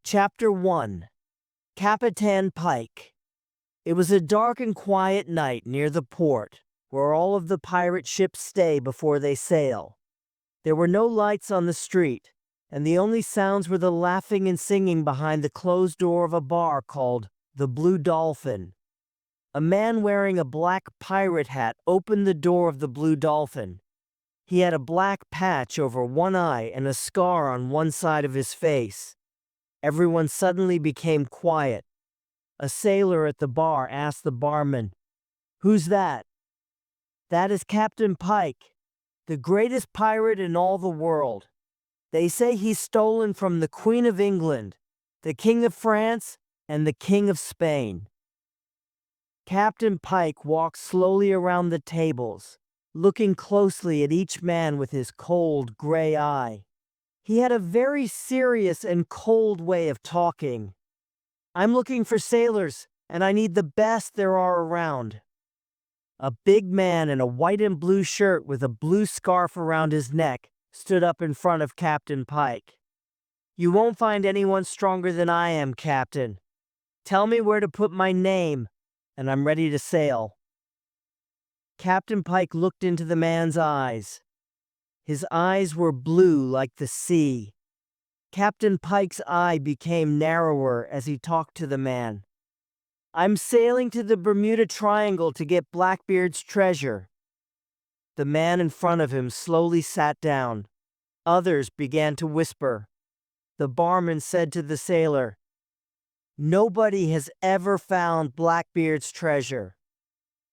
Chapter 1. Captain Pike. It was a dark and quiet night near the port, where all of the pirate ships stay before they sail. There were no lights on the street, and the only sounds were the laughing and singing behind the closed door of a bar called the Blue Dolphin. A man wearing a black pirate hat opened the door of the Blue Dolphin. He had a black patch over one eye and a scar on one side of his face. Everyone suddenly became quiet. A sailor at the bar asked the barman, "Who's that?" "That is Captain Pike, the greatest pirate in all the world. They say he's stolen from the Queen of England, the King of France, and the King of Spain." Captain Pike walked slowly around the tables, looking closely at each man with his cold gray eye. He had a very serious and cold way of talking. "I'm looking for sailors, and I need the best there are around." A big man in a white and blue shirt with a blue scarf around his neck stood up in front of Captain Pike. "You won't find anyone stronger than I am, Captain. Tell me where to put my name, and I'm ready to sail." Captain Pike looked into the man's eyes. His eyes were blue like the sea. Captain Pike's eye became narrower as he talked to the man. "I'm sailing to the Bermuda Triangle to get Blackbeard's treasure." The man in front of him slowly sat down. Others began to whisper. The barman said to the sailor, "Nobody has ever found Blackbeard's treasure.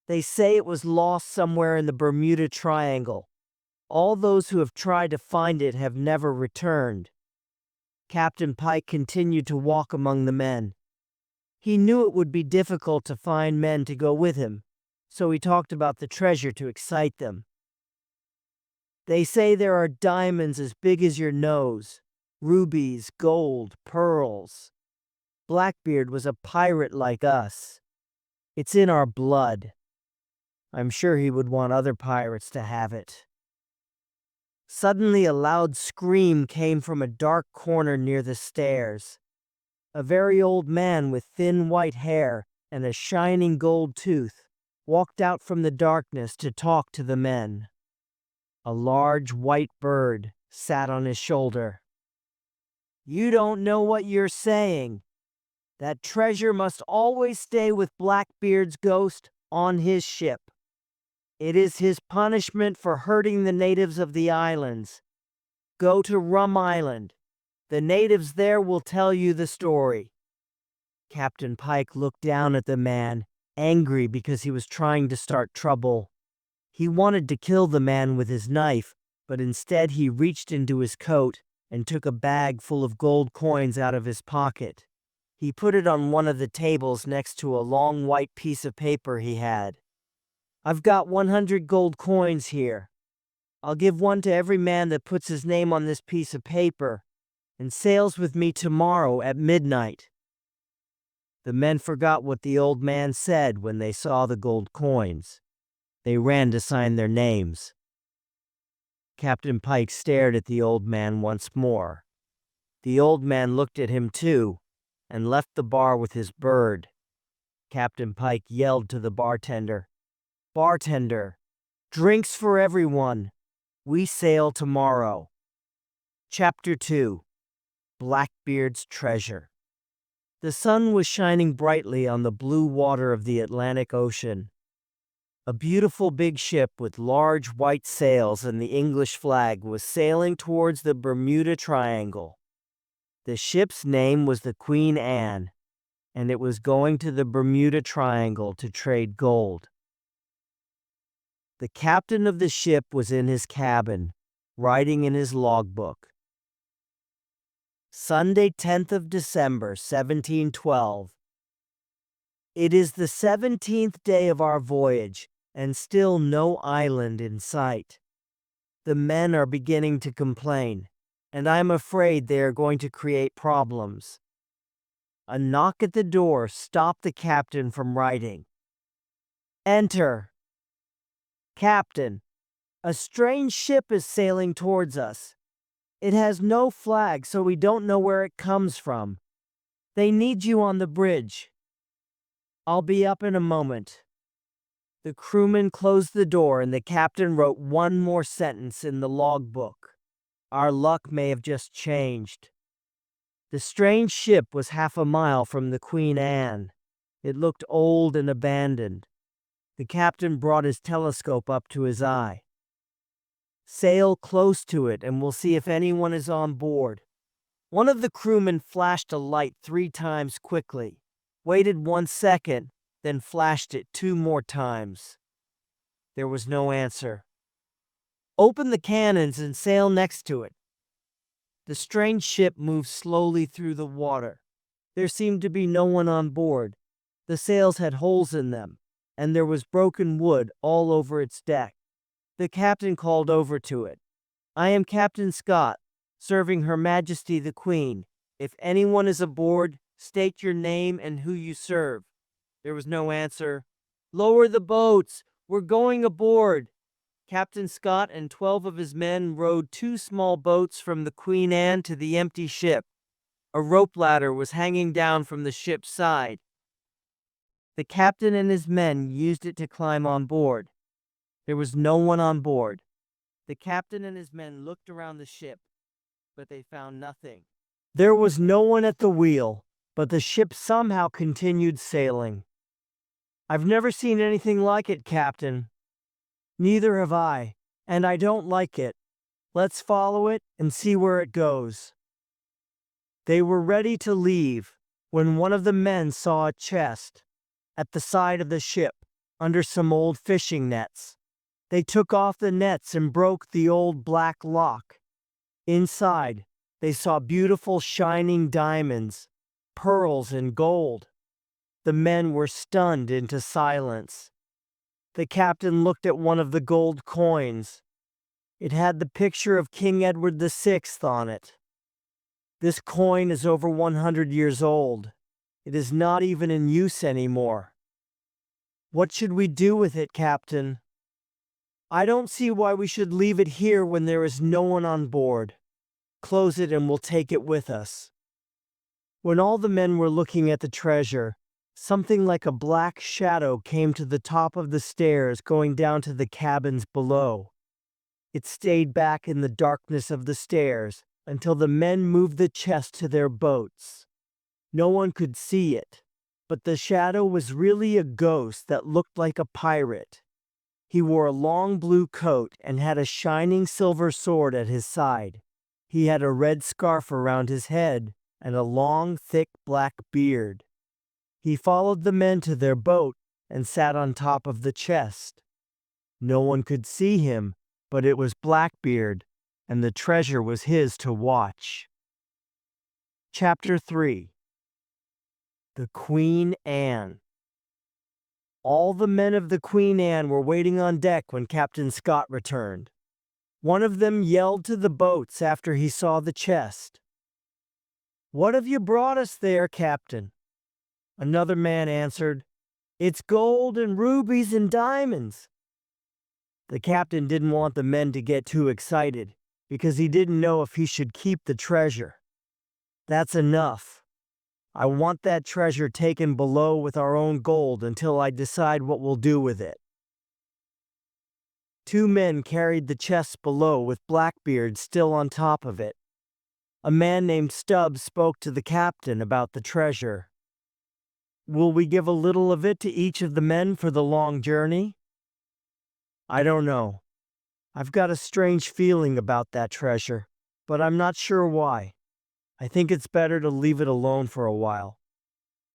They say it was lost somewhere in the Bermuda Triangle. All those who have tried to find it have never returned." Captain Pike continued to walk among the men. He knew it would be difficult to find men to go with him, so he talked about the treasure to excite them. "They say there are diamonds as big as your nose, rubies, gold, pearls. Blackbeard was a pirate like us. It's in our blood. I'm sure he would want other pirates to have it." Suddenly a loud scream came from a dark corner near the stairs. A very old man with thin white hair and a shining gold tooth walked out from the darkness to talk to the men. A large white bird sat on his shoulder. "You don't know what you're saying. That treasure must always stay with Blackbeard's ghost on his ship. It is his punishment for hurting the natives of the islands. Go to Rum Island. The natives there will tell you the story." Captain Pike looked down at the man, angry because he was trying to start trouble. He wanted to kill the man with his knife, but instead he reached into his coat and took a bag full of gold coins out of his pocket. He put it on one of the tables next to a long white piece of paper he had. "I've got 100 gold coins here. I'll give one to every man that puts his name on this piece of paper and sails with me tomorrow at midnight." The men forgot what the old man said when they saw the gold coins. They ran to sign their names. Captain Pike stared at the old man once more. The old man looked at him too, and left the bar with his bird. Captain Pike yelled to the bartender, "Bartender, drinks for everyone. We sail tomorrow." Chapter 2. Blackbeard's Treasure. The sun was shining brightly on the blue water of the Atlantic Ocean. A beautiful big ship with large white sails and the English flag was sailing towards the Bermuda Triangle. The ship's name was the Queen Anne, and it was going to the Bermuda Triangle to trade gold. The captain of the ship was in his cabin, writing in his logbook. Sunday, 10th of December, 1712. It is the 17th day of our voyage, and still no island in sight. The men are beginning to complain, and I'm afraid they are going to create problems. A knock at the door stopped the captain from writing. "Enter." "Captain, a strange ship is sailing towards us. It has no flag, so we don't know where it comes from. They need you on the bridge. I'll be up in a moment." The crewman closed the door and the captain wrote one more sentence in the logbook. Our luck may have just changed. The strange ship was half a mile from the Queen Anne. It looked old and abandoned. The captain brought his telescope up to his eye. "Sail close to it and we'll see if anyone is on board." One of the crewmen flashed a light 3 times quickly, waited 1 second, then flashed it 2 more times. There was no answer. "Open the cannons and sail next to it." The strange ship moved slowly through the water. There seemed to be no one on board. The sails had holes in them, and there was broken wood all over its deck. The captain called over to it, "I am Captain Scott, serving Her Majesty the Queen. If anyone is aboard, state your name and who you serve." There was no answer. "Lower the boats! We're going aboard!" Captain Scott and 12 of his men rowed 2 small boats from the Queen Anne to the empty ship. A rope ladder was hanging down from the ship's side. The captain and his men used it to climb on board. There was no one on board. The captain and his men looked around the ship, but they found nothing. There was no one at the wheel, but the ship somehow continued sailing. "I've never seen anything like it, Captain." "Neither have I, and I don't like it. Let's follow it and see where it goes." They were ready to leave when one of the men saw a chest at the side of the ship under some old fishing nets. They took off the nets and broke the old black lock. Inside, they saw beautiful shining diamonds, pearls, and gold. The men were stunned into silence. The captain looked at one of the gold coins. It had the picture of King Edward VI on it. "This coin is over 100 years old. It is not even in use anymore." "What should we do with it, Captain?" "I don't see why we should leave it here when there is no one on board. Close it and we'll take it with us." When all the men were looking at the treasure, something like a black shadow came to the top of the stairs going down to the cabins below. It stayed back in the darkness of the stairs until the men moved the chest to their boats. No one could see it, but the shadow was really a ghost that looked like a pirate. He wore a long blue coat and had a shining silver sword at his side. He had a red scarf around his head and a long, thick black beard. He followed the men to their boat and sat on top of the chest. No one could see him, but it was Blackbeard, and the treasure was his to watch. Chapter 3. The Queen Anne. All the men of the Queen Anne were waiting on deck when Captain Scott returned. One of them yelled to the boats after he saw the chest. "What have you brought us there, Captain?" Another man answered, "It's gold and rubies and diamonds." The captain didn't want the men to get too excited because he didn't know if he should keep the treasure. "That's enough. I want that treasure taken below with our own gold until I decide what we'll do with it." 2 men carried the chest below with Blackbeard still on top of it. A man named Stubbs spoke to the captain about the treasure. "Will we give a little of it to each of the men for the long journey?" "I don't know. I've got a strange feeling about that treasure, but I'm not sure why. I think it's better to leave it alone for a while."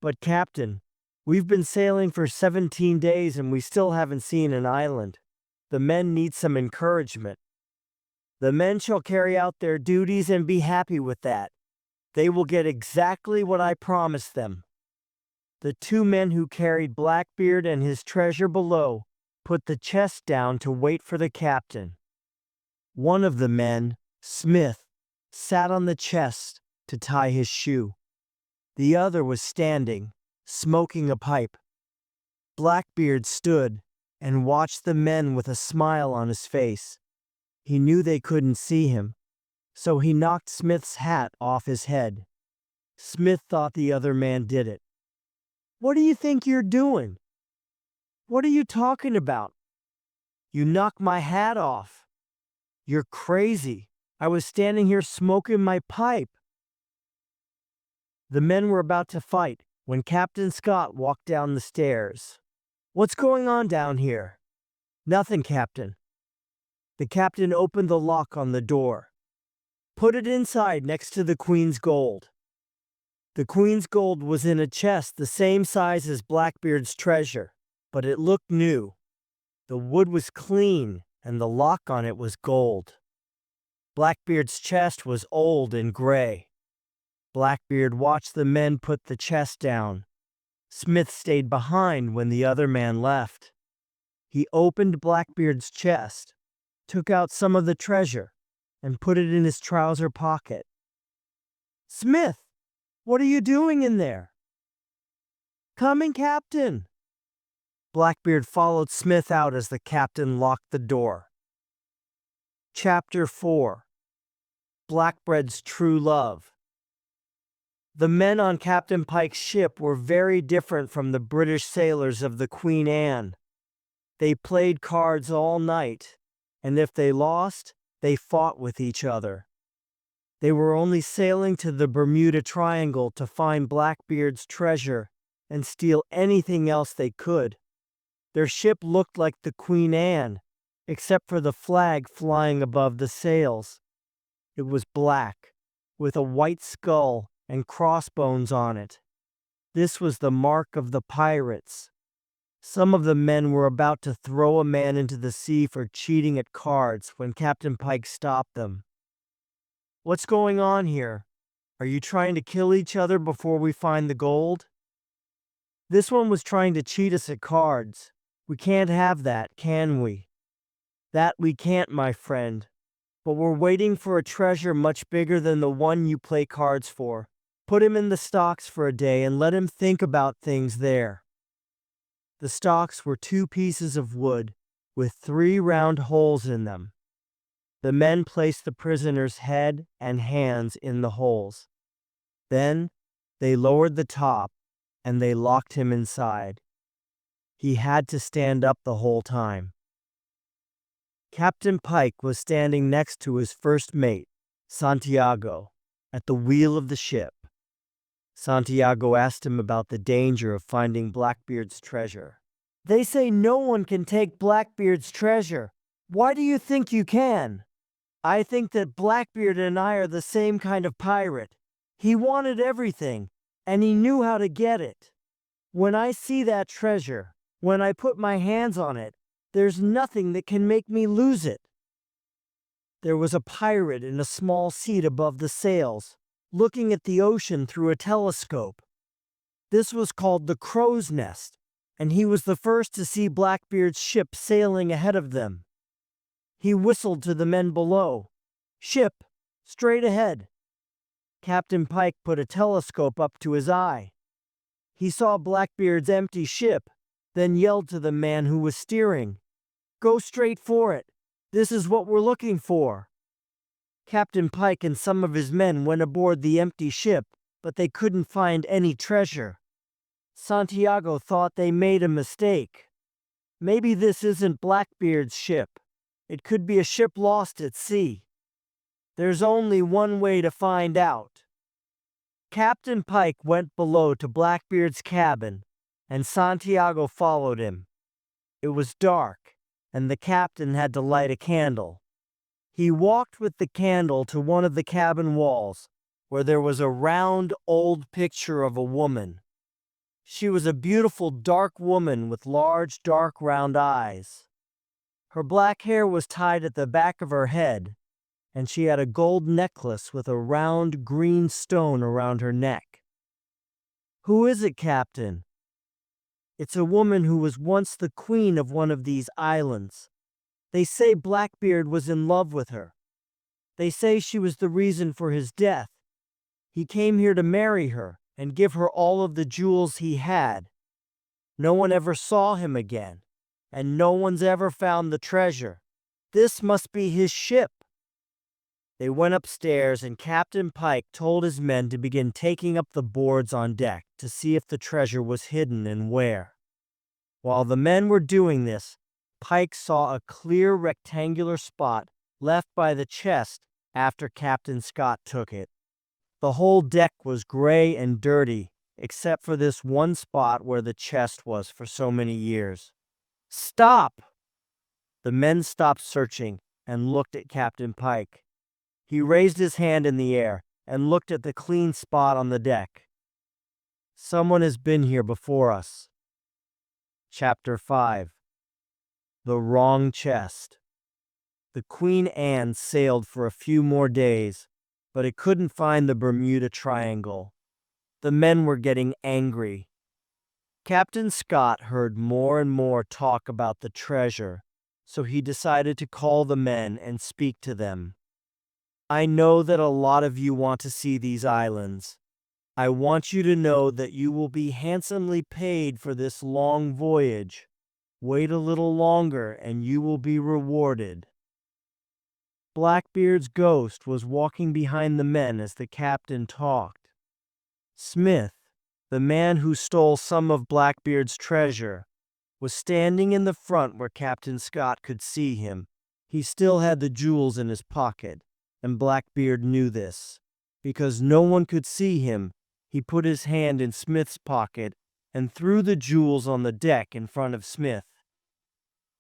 "But Captain, we've been sailing for 17 days and we still haven't seen an island. The men need some encouragement." "The men shall carry out their duties and be happy with that. They will get exactly what I promised them." The 2 men who carried Blackbeard and his treasure below put the chest down to wait for the captain. One of the men, Smith, sat on the chest to tie his shoe. The other was standing, smoking a pipe. Blackbeard stood and watched the men with a smile on his face. He knew they couldn't see him, so he knocked Smith's hat off his head. Smith thought the other man did it. "What do you think you're doing? What are you talking about? You knocked my hat off. You're crazy. I was standing here smoking my pipe." The men were about to fight when Captain Scott walked down the stairs. "What's going on down here?" "Nothing, Captain." The captain opened the lock on the door. "Put it inside next to the Queen's gold." The Queen's gold was in a chest the same size as Blackbeard's treasure, but it looked new. The wood was clean, and the lock on it was gold. Blackbeard's chest was old and gray. Blackbeard watched the men put the chest down. Smith stayed behind when the other man left. He opened Blackbeard's chest, took out some of the treasure, and put it in his trouser pocket. "Smith, what are you doing in there?" "Coming, Captain." Blackbeard followed Smith out as the captain locked the door. Chapter 4. Blackbeard's True Love. The men on Captain Pike's ship were very different from the British sailors of the Queen Anne. They played cards all night, and if they lost, they fought with each other. They were only sailing to the Bermuda Triangle to find Blackbeard's treasure and steal anything else they could. Their ship looked like the Queen Anne, except for the flag flying above the sails. It was black, with a white skull and crossbones on it. This was the mark of the pirates. Some of the men were about to throw a man into the sea for cheating at cards when Captain Pike stopped them. "What's going on here? Are you trying to kill each other before we find the gold?" "This one was trying to cheat us at cards. We can't have that, can we?" "That we can't, my friend. But we're waiting for a treasure much bigger than the one you play cards for. Put him in the stocks for a day and let him think about things there." The stocks were 2 pieces of wood with 3 round holes in them. The men placed the prisoner's head and hands in the holes. Then they lowered the top and they locked him inside. He had to stand up the whole time. Captain Pike was standing next to his first mate, Santiago, at the wheel of the ship. Santiago asked him about the danger of finding Blackbeard's treasure. "They say no one can take Blackbeard's treasure. Why do you think you can?" "I think that Blackbeard and I are the same kind of pirate. He wanted everything, and he knew how to get it. When I see that treasure, when I put my hands on it, there's nothing that can make me lose it." There was a pirate in a small seat above the sails, looking at the ocean through a telescope. This was called the Crow's Nest, and he was the first to see Blackbeard's ship sailing ahead of them. He whistled to the men below. "Ship, straight ahead." Captain Pike put a telescope up to his eye. He saw Blackbeard's empty ship, then yelled to the man who was steering, "Go straight for it. This is what we're looking for." Captain Pike and some of his men went aboard the empty ship, but they couldn't find any treasure. Santiago thought they made a mistake. Maybe this isn't Blackbeard's ship. It could be a ship lost at sea. There's only one way to find out. Captain Pike went below to Blackbeard's cabin, and Santiago followed him. It was dark, and the captain had to light a candle. He walked with the candle to one of the cabin walls, where there was a round, old picture of a woman. She was a beautiful dark woman with large, dark, round eyes. Her black hair was tied at the back of her head, and she had a gold necklace with a round green stone around her neck. "Who is it, Captain?" "It's a woman who was once the queen of one of these islands. They say Blackbeard was in love with her. They say she was the reason for his death. He came here to marry her and give her all of the jewels he had. No one ever saw him again, and no one's ever found the treasure. This must be his ship." They went upstairs, and Captain Pike told his men to begin taking up the boards on deck to see if the treasure was hidden and where. While the men were doing this, Pike saw a clear rectangular spot left by the chest after Captain Scott took it. The whole deck was gray and dirty, except for this one spot where the chest was for so many years. "Stop!" The men stopped searching and looked at Captain Pike. He raised his hand in the air and looked at the clean spot on the deck. "Someone has been here before us." Chapter 5. The Wrong Chest. The Queen Anne sailed for a few more days, but it couldn't find the Bermuda Triangle. The men were getting angry. Captain Scott heard more and more talk about the treasure, so he decided to call the men and speak to them. "I know that a lot of you want to see these islands. I want you to know that you will be handsomely paid for this long voyage. Wait a little longer and you will be rewarded." Blackbeard's ghost was walking behind the men as the captain talked. Smith, the man who stole some of Blackbeard's treasure, was standing in the front where Captain Scott could see him. He still had the jewels in his pocket, and Blackbeard knew this. Because no one could see him, he put his hand in Smith's pocket and threw the jewels on the deck in front of Smith.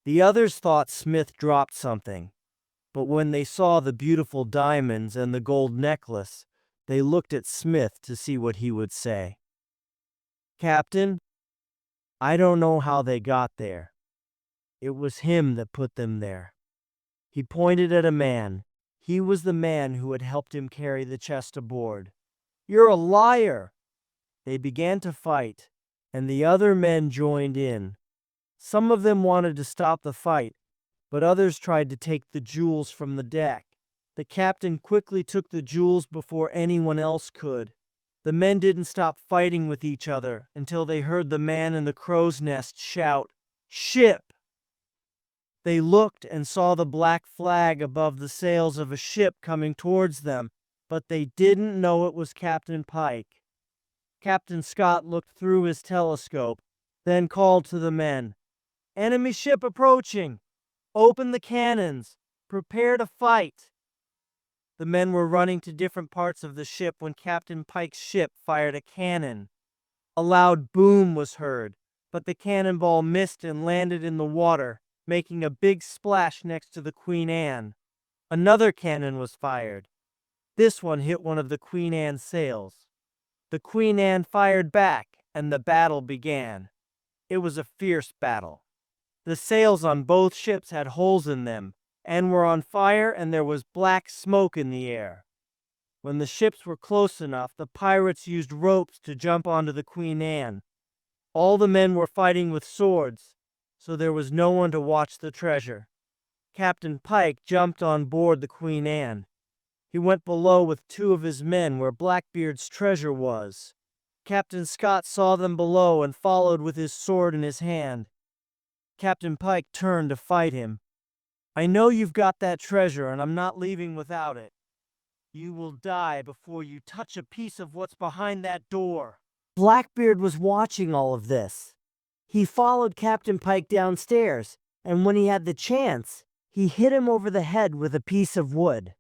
The others thought Smith dropped something, but when they saw the beautiful diamonds and the gold necklace, they looked at Smith to see what he would say. "Captain, I don't know how they got there. It was him that put them there." He pointed at a man. He was the man who had helped him carry the chest aboard. "You're a liar!" They began to fight, and the other men joined in. Some of them wanted to stop the fight, but others tried to take the jewels from the deck. The captain quickly took the jewels before anyone else could. The men didn't stop fighting with each other until they heard the man in the crow's nest shout, "Ship!" They looked and saw the black flag above the sails of a ship coming towards them, but they didn't know it was Captain Pike. Captain Scott looked through his telescope, then called to the men, "Enemy ship approaching! Open the cannons! Prepare to fight!" The men were running to different parts of the ship when Captain Pike's ship fired a cannon. A loud boom was heard, but the cannonball missed and landed in the water, making a big splash next to the Queen Anne. Another cannon was fired. This one hit one of the Queen Anne's sails. The Queen Anne fired back, and the battle began. It was a fierce battle. The sails on both ships had holes in them, and were on fire, and there was black smoke in the air. When the ships were close enough, the pirates used ropes to jump onto the Queen Anne. All the men were fighting with swords, so there was no one to watch the treasure. Captain Pike jumped on board the Queen Anne. He went below with 2 of his men where Blackbeard's treasure was. Captain Scott saw them below and followed with his sword in his hand. Captain Pike turned to fight him. "I know you've got that treasure, and I'm not leaving without it. You will die before you touch a piece of what's behind that door." Blackbeard was watching all of this. He followed Captain Pike downstairs, and when he had the chance, he hit him over the head with a piece of wood.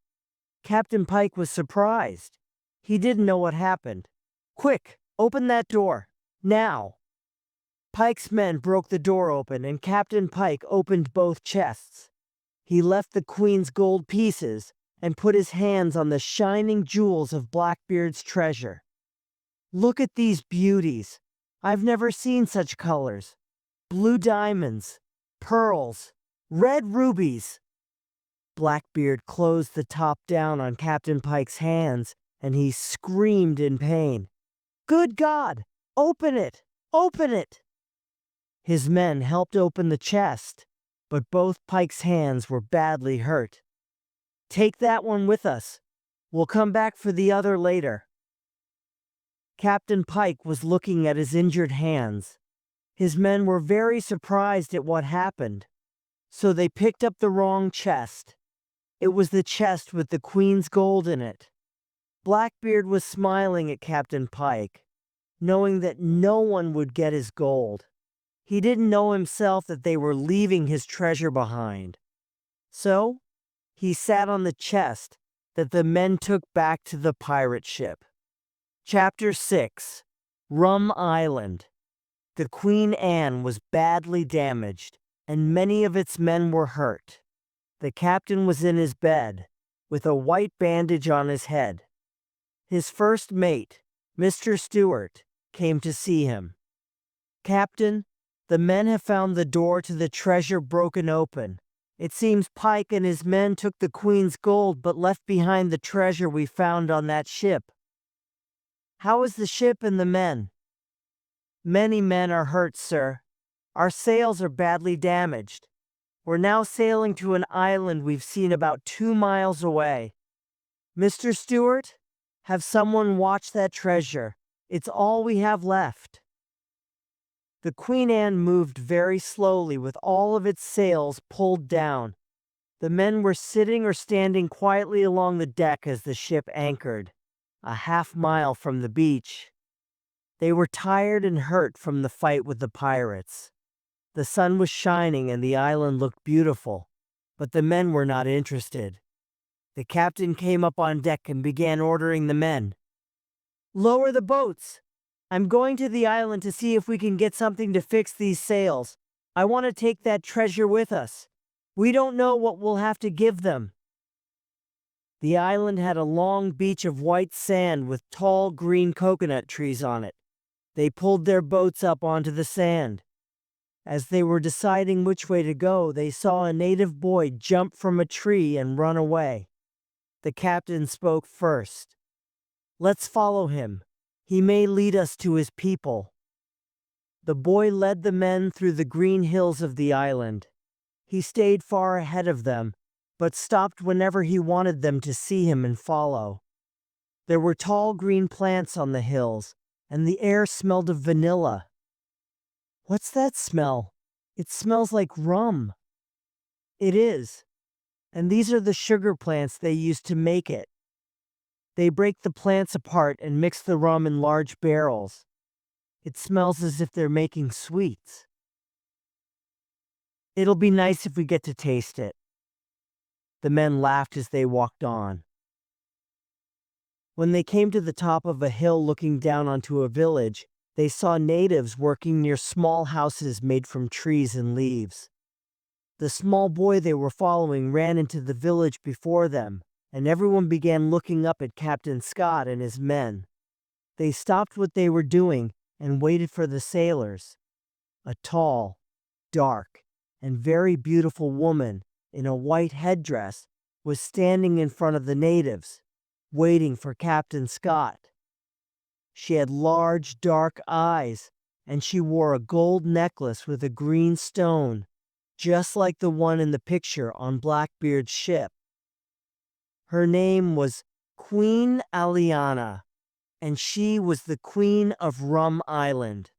Captain Pike was surprised. He didn't know what happened. "Quick, open that door, now!" Pike's men broke the door open, and Captain Pike opened both chests. He left the Queen's gold pieces and put his hands on the shining jewels of Blackbeard's treasure. "Look at these beauties. I've never seen such colors. Blue diamonds, pearls, red rubies." Blackbeard closed the top down on Captain Pike's hands, and he screamed in pain. "Good God! Open it! Open it!" His men helped open the chest, but both Pike's hands were badly hurt. "Take that one with us. We'll come back for the other later." Captain Pike was looking at his injured hands. His men were very surprised at what happened, so they picked up the wrong chest. It was the chest with the Queen's gold in it. Blackbeard was smiling at Captain Pike, knowing that no one would get his gold. He didn't know himself that they were leaving his treasure behind. So, he sat on the chest that the men took back to the pirate ship. Chapter 6. Rum Island. The Queen Anne was badly damaged, and many of its men were hurt. The captain was in his bed, with a white bandage on his head. His first mate, Mr. Stewart, came to see him. "Captain, the men have found the door to the treasure broken open. It seems Pike and his men took the Queen's gold but left behind the treasure we found on that ship." "How is the ship and the men?" "Many men are hurt, sir. Our sails are badly damaged. We're now sailing to an island we've seen about 2 miles away. Mr. Stewart, have someone watch that treasure. It's all we have left." The Queen Anne moved very slowly with all of its sails pulled down. The men were sitting or standing quietly along the deck as the ship anchored, a half-mile from the beach. They were tired and hurt from the fight with the pirates. The sun was shining and the island looked beautiful, but the men were not interested. The captain came up on deck and began ordering the men. "Lower the boats! I'm going to the island to see if we can get something to fix these sails. I want to take that treasure with us. We don't know what we'll have to give them." The island had a long beach of white sand with tall green coconut trees on it. They pulled their boats up onto the sand. As they were deciding which way to go, they saw a native boy jump from a tree and run away. The captain spoke first. "Let's follow him. He may lead us to his people." The boy led the men through the green hills of the island. He stayed far ahead of them, but stopped whenever he wanted them to see him and follow. There were tall green plants on the hills, and the air smelled of vanilla. "What's that smell? It smells like rum." "It is. And these are the sugar plants they use to make it. They break the plants apart and mix the rum in large barrels. It smells as if they're making sweets. It'll be nice if we get to taste it." The men laughed as they walked on. When they came to the top of a hill looking down onto a village, they saw natives working near small houses made from trees and leaves. The small boy they were following ran into the village before them, and everyone began looking up at Captain Scott and his men. They stopped what they were doing and waited for the sailors. A tall, dark, and very beautiful woman in a white headdress was standing in front of the natives, waiting for Captain Scott. She had large, dark eyes, and she wore a gold necklace with a green stone, just like the one in the picture on Blackbeard's ship. Her name was Queen Aliana, and she was the Queen of Rum Island.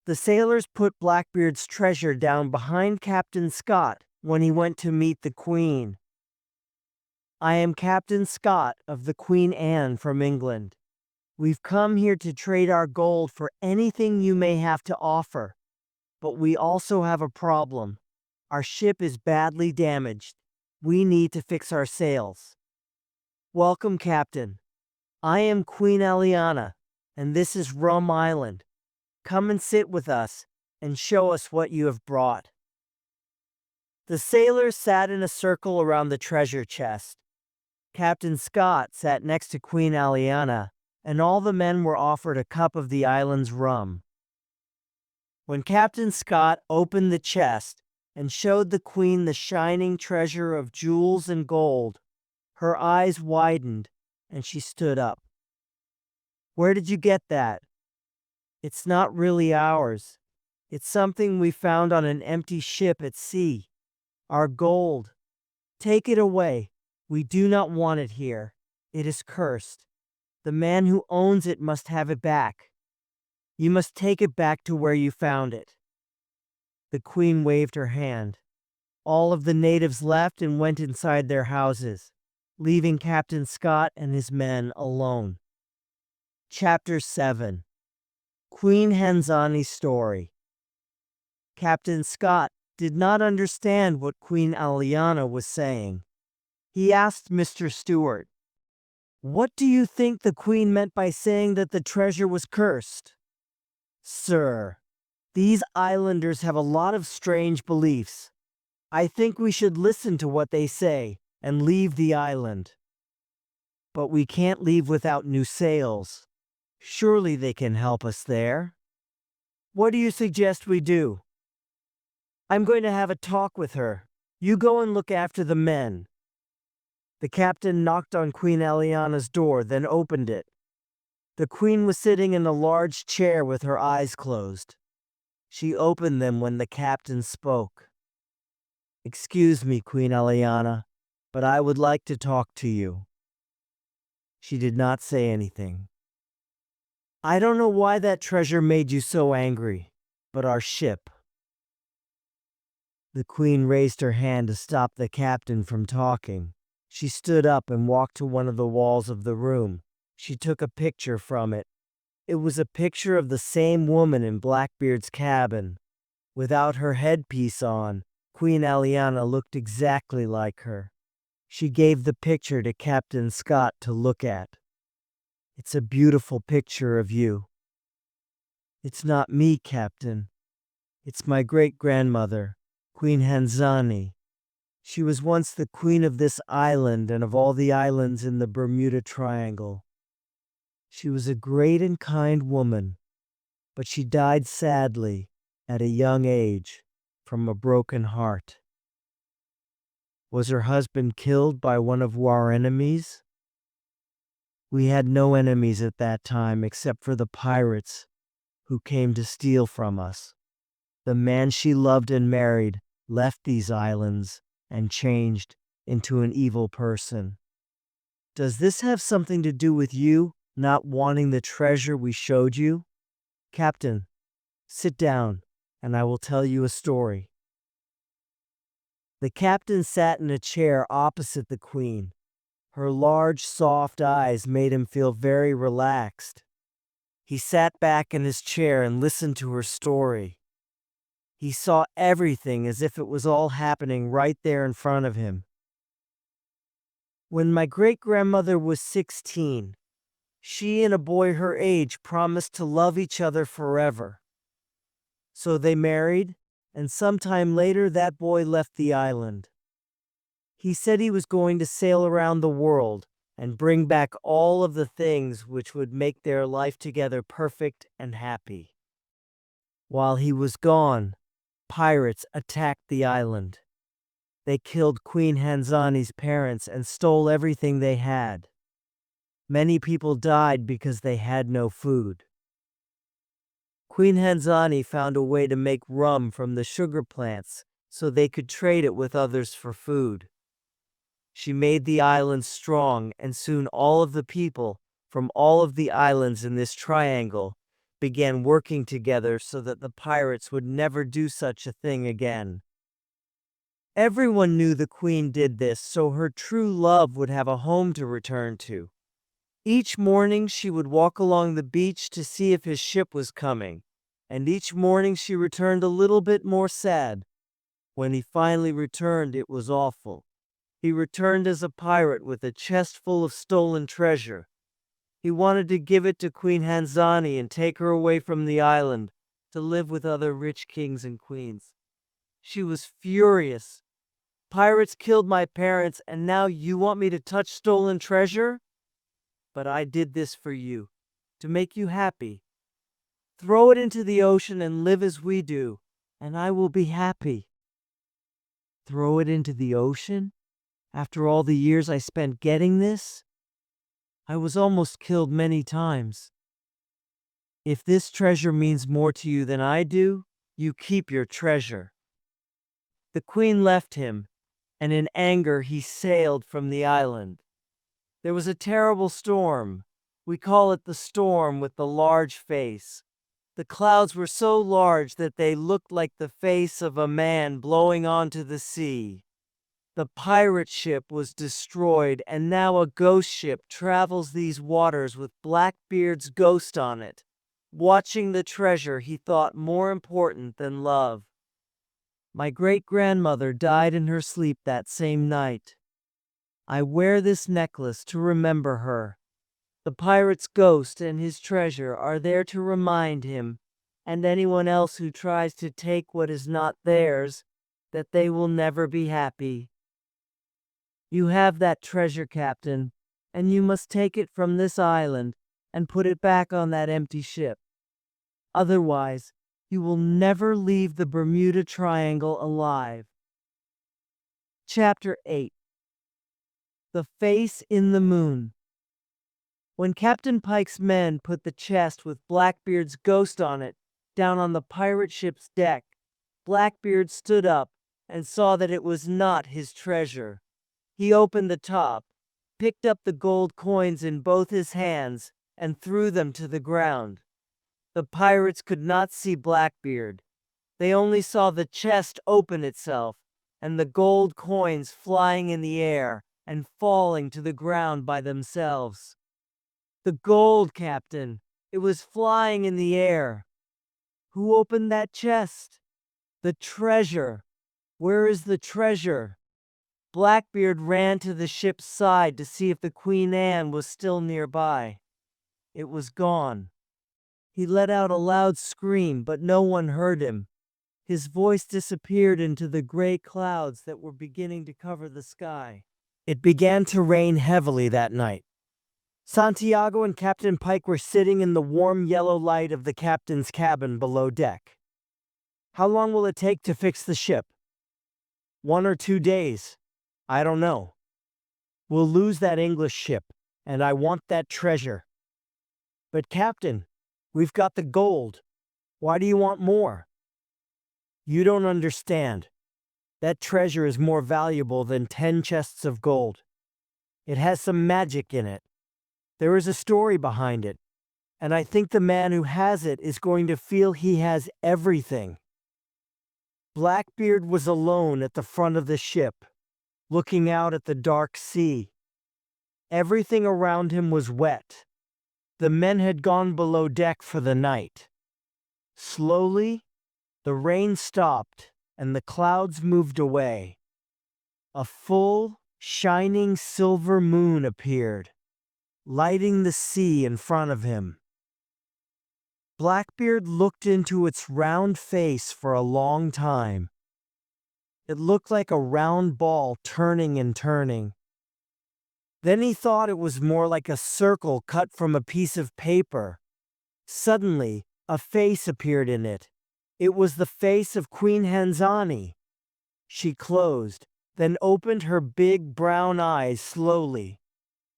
The sailors put Blackbeard's treasure down behind Captain Scott when he went to meet the Queen. "I am Captain Scott of the Queen Anne from England. We've come here to trade our gold for anything you may have to offer. But we also have a problem. Our ship is badly damaged. We need to fix our sails." "Welcome, Captain. I am Queen Aliana, and this is Rum Island. Come and sit with us, and show us what you have brought." The sailors sat in a circle around the treasure chest. Captain Scott sat next to Queen Aliana, and all the men were offered a cup of the island's rum. When Captain Scott opened the chest and showed the Queen the shining treasure of jewels and gold, her eyes widened and she stood up. "Where did you get that?" "It's not really ours. It's something we found on an empty ship at sea. Our gold. Take it away. We do not want it here. It is cursed. The man who owns it must have it back. You must take it back to where you found it." The Queen waved her hand. All of the natives left and went inside their houses, leaving Captain Scott and his men alone. Chapter 7. Queen Hanzani's Story. Captain Scott did not understand what Queen Aliana was saying. He asked Mr. Stewart, "What do you think the Queen meant by saying that the treasure was cursed?" "Sir, these islanders have a lot of strange beliefs. I think we should listen to what they say and leave the island." "But we can't leave without new sails. Surely they can help us there. What do you suggest we do?" "I'm going to have a talk with her. You go and look after the men." The captain knocked on Queen Aliana's door, then opened it. The queen was sitting in a large chair with her eyes closed. She opened them when the captain spoke. "Excuse me, Queen Aliana, but I would like to talk to you." She did not say anything. "I don't know why that treasure made you so angry, but our ship—" The queen raised her hand to stop the captain from talking. She stood up and walked to one of the walls of the room. She took a picture from it. It was a picture of the same woman in Blackbeard's cabin. Without her headpiece on, Queen Aliana looked exactly like her. She gave the picture to Captain Scott to look at. "It's a beautiful picture of you." "It's not me, Captain. It's my great-grandmother, Queen Hanzani. She was once the queen of this island and of all the islands in the Bermuda Triangle. She was a great and kind woman, but she died sadly at a young age from a broken heart." "Was her husband killed by one of our enemies?" "We had no enemies at that time except for the pirates who came to steal from us. The man she loved and married left these islands and changed into an evil person." "Does this have something to do with you not wanting the treasure we showed you?" "Captain, sit down, and I will tell you a story." The captain sat in a chair opposite the queen. Her large, soft eyes made him feel very relaxed. He sat back in his chair and listened to her story. He saw everything as if it was all happening right there in front of him. "When my great-grandmother was 16, she and a boy her age promised to love each other forever. So they married, and sometime later that boy left the island. He said he was going to sail around the world and bring back all of the things which would make their life together perfect and happy. While he was gone, pirates attacked the island. They killed Queen Hanzani's parents and stole everything they had. Many people died because they had no food. Queen Hanzani found a way to make rum from the sugar plants so they could trade it with others for food. She made the island strong, and soon all of the people from all of the islands in this triangle began working together so that the pirates would never do such a thing again. Everyone knew the queen did this so her true love would have a home to return to. Each morning she would walk along the beach to see if his ship was coming, and each morning she returned a little bit more sad. When he finally returned, it was awful. He returned as a pirate with a chest full of stolen treasure. He wanted to give it to Queen Hanzani and take her away from the island to live with other rich kings and queens. She was furious. "Pirates killed my parents, and now you want me to touch stolen treasure? But I did this for you, to make you happy. Throw it into the ocean and live as we do, and I will be happy." "Throw it into the ocean? After all the years I spent getting this? I was almost killed many times. If this treasure means more to you than I do, you keep your treasure." The queen left him, and in anger he sailed from the island. There was a terrible storm. We call it the storm with the large face. The clouds were so large that they looked like the face of a man blowing onto the sea. The pirate ship was destroyed, and now a ghost ship travels these waters with Blackbeard's ghost on it. Watching the treasure he thought more important than love. My great-grandmother died in her sleep that same night. I wear this necklace to remember her. The pirate's ghost and his treasure are there to remind him, and anyone else who tries to take what is not theirs, that they will never be happy. You have that treasure, Captain, and you must take it from this island and put it back on that empty ship. Otherwise, you will never leave the Bermuda Triangle alive. Chapter 8. The Face in the Moon. When Captain Pike's men put the chest with Blackbeard's ghost on it down on the pirate ship's deck, Blackbeard stood up and saw that it was not his treasure. He opened the top, picked up the gold coins in both his hands, and threw them to the ground. The pirates could not see Blackbeard. They only saw the chest open itself, and the gold coins flying in the air and falling to the ground by themselves. The gold, Captain! It was flying in the air. Who opened that chest? The treasure! Where is the treasure? Blackbeard ran to the ship's side to see if the Queen Anne was still nearby. It was gone. He let out a loud scream, but no one heard him. His voice disappeared into the gray clouds that were beginning to cover the sky. It began to rain heavily that night. Santiago and Captain Pike were sitting in the warm yellow light of the captain's cabin below deck. How long will it take to fix the ship? 1 or 2 days. I don't know. We'll lose that English ship, and I want that treasure. But Captain, we've got the gold. Why do you want more? You don't understand. That treasure is more valuable than 10 chests of gold. It has some magic in it. There is a story behind it, and I think the man who has it is going to feel he has everything. Blackbeard was alone at the front of the ship, looking out at the dark sea. Everything around him was wet. The men had gone below deck for the night. Slowly, the rain stopped and the clouds moved away. A full, shining silver moon appeared, lighting the sea in front of him. Blackbeard looked into its round face for a long time. It looked like a round ball turning and turning. Then he thought it was more like a circle cut from a piece of paper. Suddenly, a face appeared in it. It was the face of Queen Hanzani. She closed, then opened her big brown eyes slowly.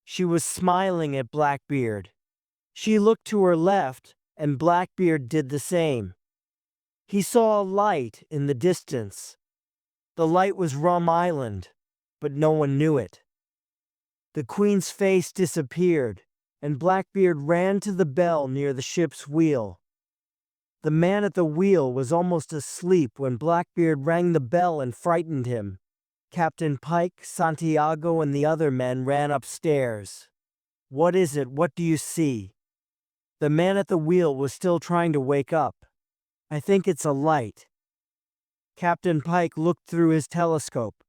She was smiling at Blackbeard. She looked to her left, and Blackbeard did the same. He saw a light in the distance. The light was Rum Island, but no one knew it. The Queen's face disappeared, and Blackbeard ran to the bell near the ship's wheel. The man at the wheel was almost asleep when Blackbeard rang the bell and frightened him. Captain Pike, Santiago, and the other men ran upstairs. "What is it? What do you see?" The man at the wheel was still trying to wake up. "I think it's a light." Captain Pike looked through his telescope.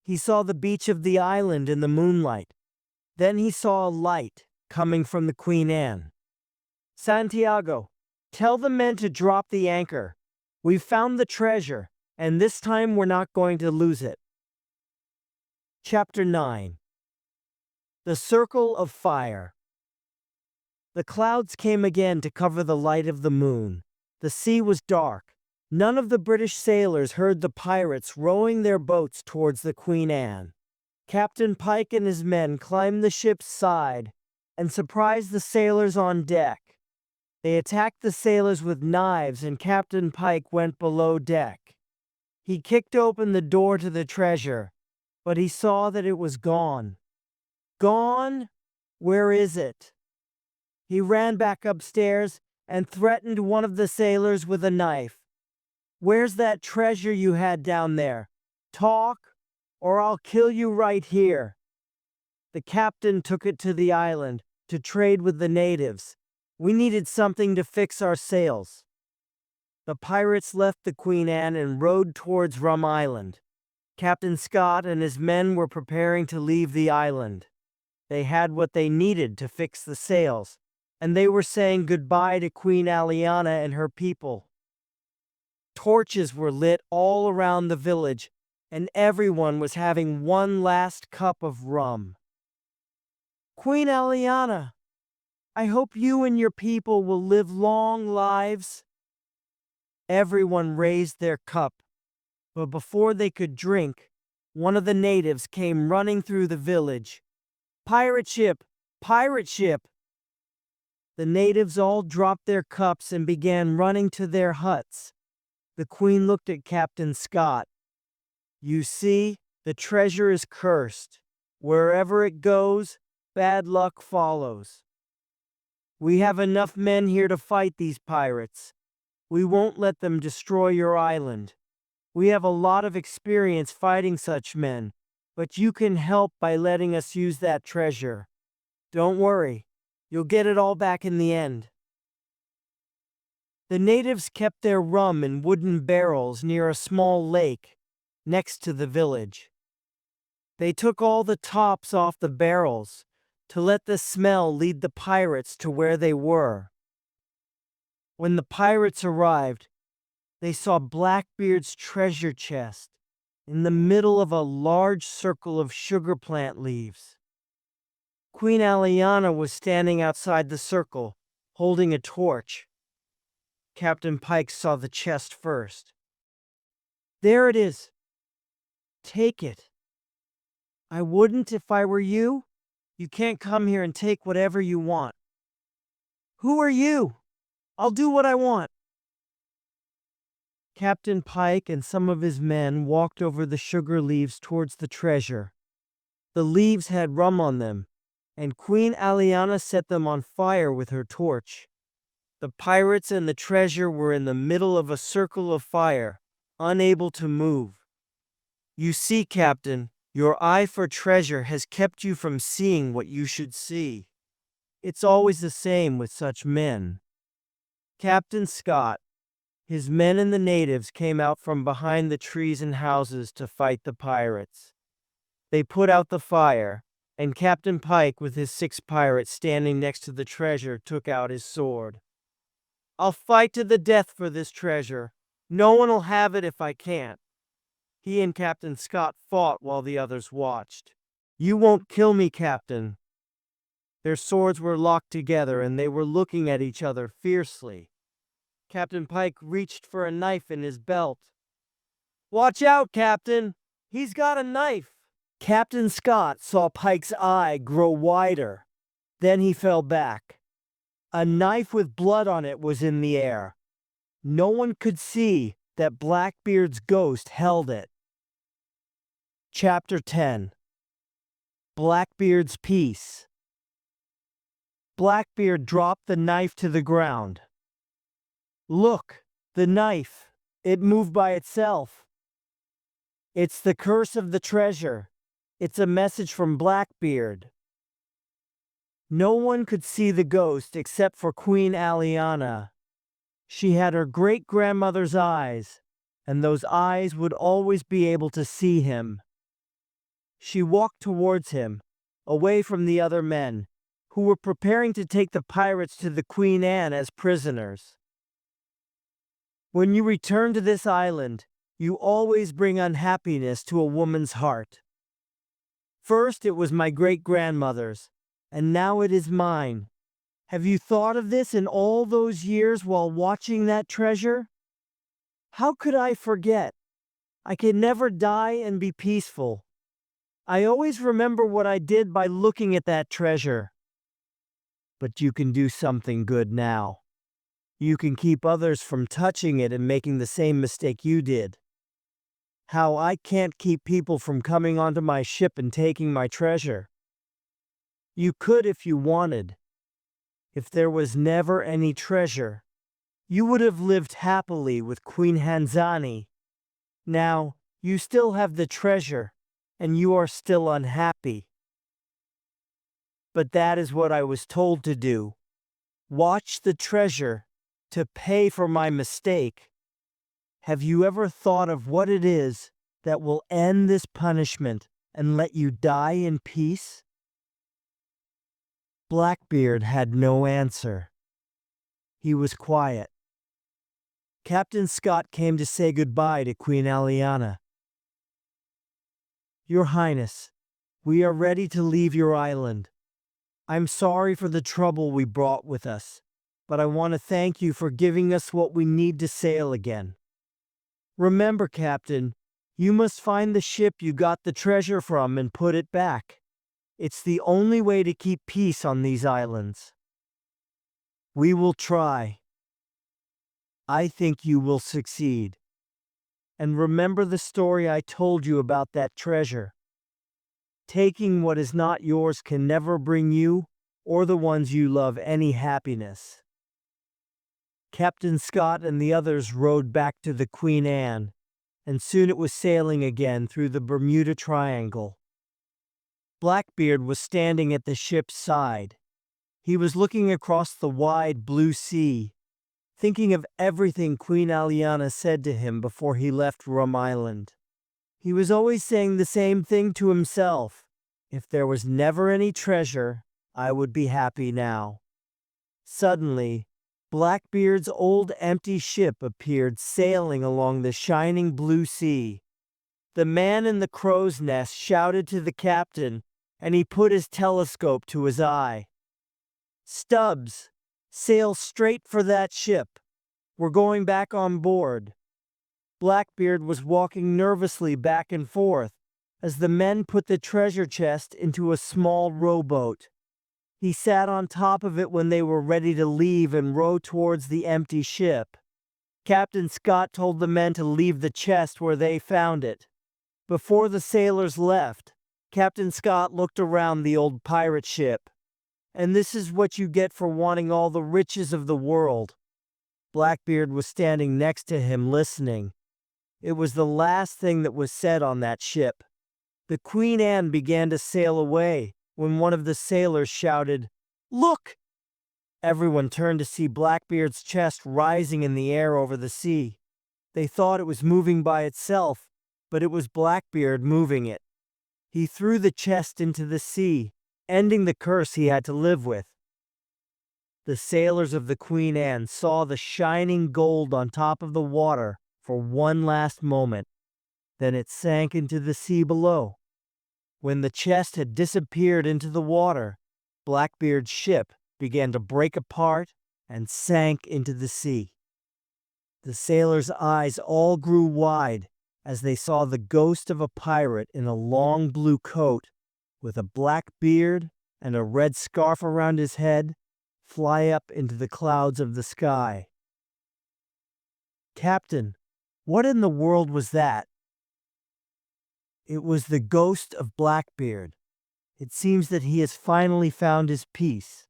He saw the beach of the island in the moonlight. Then he saw a light coming from the Queen Anne. "Santiago, tell the men to drop the anchor. We've found the treasure, and this time we're not going to lose it." Chapter 9. The Circle of Fire. The clouds came again to cover the light of the moon. The sea was dark. None of the British sailors heard the pirates rowing their boats towards the Queen Anne. Captain Pike and his men climbed the ship's side and surprised the sailors on deck. They attacked the sailors with knives, and Captain Pike went below deck. He kicked open the door to the treasure, but he saw that it was gone. Gone? Where is it? He ran back upstairs and threatened one of the sailors with a knife. "Where's that treasure you had down there? Talk, or I'll kill you right here." The captain took it to the island to trade with the natives. We needed something to fix our sails. The pirates left the Queen Anne and rowed towards Rum Island. Captain Scott and his men were preparing to leave the island. They had what they needed to fix the sails, and they were saying goodbye to Queen Aliana and her people. Torches were lit all around the village, and everyone was having one last cup of rum. "Queen Aliana, I hope you and your people will live long lives." Everyone raised their cup, but before they could drink, one of the natives came running through the village. "Pirate ship! Pirate ship!" The natives all dropped their cups and began running to their huts. The queen looked at Captain Scott. "You see, the treasure is cursed. Wherever it goes, bad luck follows. We have enough men here to fight these pirates. We won't let them destroy your island. We have a lot of experience fighting such men, but you can help by letting us use that treasure. Don't worry, you'll get it all back in the end." The natives kept their rum in wooden barrels near a small lake next to the village. They took all the tops off the barrels to let the smell lead the pirates to where they were. When the pirates arrived, they saw Blackbeard's treasure chest in the middle of a large circle of sugar plant leaves. Queen Aliana was standing outside the circle, holding a torch. Captain Pike saw the chest first. "There it is. Take it." "I wouldn't if I were you. You can't come here and take whatever you want." "Who are you? I'll do what I want." Captain Pike and some of his men walked over the sugar leaves towards the treasure. The leaves had rum on them, and Queen Aliana set them on fire with her torch. The pirates and the treasure were in the middle of a circle of fire, unable to move. "You see, Captain, your eye for treasure has kept you from seeing what you should see. It's always the same with such men." Captain Scott, his men and the natives came out from behind the trees and houses to fight the pirates. They put out the fire, and Captain Pike, with his 6 pirates standing next to the treasure, took out his sword. "I'll fight to the death for this treasure. No one will have it if I can't." He and Captain Scott fought while the others watched. "You won't kill me, Captain." Their swords were locked together and they were looking at each other fiercely. Captain Pike reached for a knife in his belt. "Watch out, Captain! He's got a knife!" Captain Scott saw Pike's eye grow wider. Then he fell back. A knife with blood on it was in the air. No one could see that Blackbeard's ghost held it. Chapter 10. Blackbeard's Peace. Blackbeard dropped the knife to the ground. "Look, the knife. It moved by itself. It's the curse of the treasure. It's a message from Blackbeard." No one could see the ghost except for Queen Aliana. She had her great-grandmother's eyes, and those eyes would always be able to see him. She walked towards him, away from the other men, who were preparing to take the pirates to the Queen Anne as prisoners. "When you return to this island, you always bring unhappiness to a woman's heart. First it was my great-grandmother's, and now it is mine. Have you thought of this in all those years while watching that treasure? How could I forget? I can never die and be peaceful. I always remember what I did by looking at that treasure. But you can do something good now. You can keep others from touching it and making the same mistake you did. How I can't keep people from coming onto my ship and taking my treasure. You could if you wanted. If there was never any treasure, you would have lived happily with Queen Hanzani. Now, you still have the treasure, and you are still unhappy. But that is what I was told to do. Watch the treasure to pay for my mistake. Have you ever thought of what it is that will end this punishment and let you die in peace? Blackbeard had no answer. He was quiet. Captain Scott came to say goodbye to Queen Aliana. Your Highness, we are ready to leave your island. I'm sorry for the trouble we brought with us, but I want to thank you for giving us what we need to sail again. Remember, Captain, you must find the ship you got the treasure from and put it back. It's the only way to keep peace on these islands. We will try. I think you will succeed. And remember the story I told you about that treasure. Taking what is not yours can never bring you or the ones you love any happiness. Captain Scott and the others rowed back to the Queen Anne, and soon it was sailing again through the Bermuda Triangle. Blackbeard was standing at the ship's side. He was looking across the wide blue sea, thinking of everything Queen Aliana said to him before he left Rum Island. He was always saying the same thing to himself. If there was never any treasure, I would be happy now. Suddenly, Blackbeard's old empty ship appeared sailing along the shining blue sea. The man in the crow's nest shouted to the captain, and he put his telescope to his eye. Stubbs, sail straight for that ship. We're going back on board. Blackbeard was walking nervously back and forth as the men put the treasure chest into a small rowboat. He sat on top of it when they were ready to leave and row towards the empty ship. Captain Scott told the men to leave the chest where they found it. Before the sailors left, Captain Scott looked around the old pirate ship. And this is what you get for wanting all the riches of the world. Blackbeard was standing next to him listening. It was the last thing that was said on that ship. The Queen Anne began to sail away when one of the sailors shouted, "Look!" Everyone turned to see Blackbeard's chest rising in the air over the sea. They thought it was moving by itself, but it was Blackbeard moving it. He threw the chest into the sea, ending the curse he had to live with. The sailors of the Queen Anne saw the shining gold on top of the water for one last moment. Then it sank into the sea below. When the chest had disappeared into the water, Blackbeard's ship began to break apart and sank into the sea. The sailors' eyes all grew wide as they saw the ghost of a pirate in a long blue coat with a black beard and a red scarf around his head fly up into the clouds of the sky. Captain, what in the world was that? It was the ghost of Blackbeard. It seems that he has finally found his peace.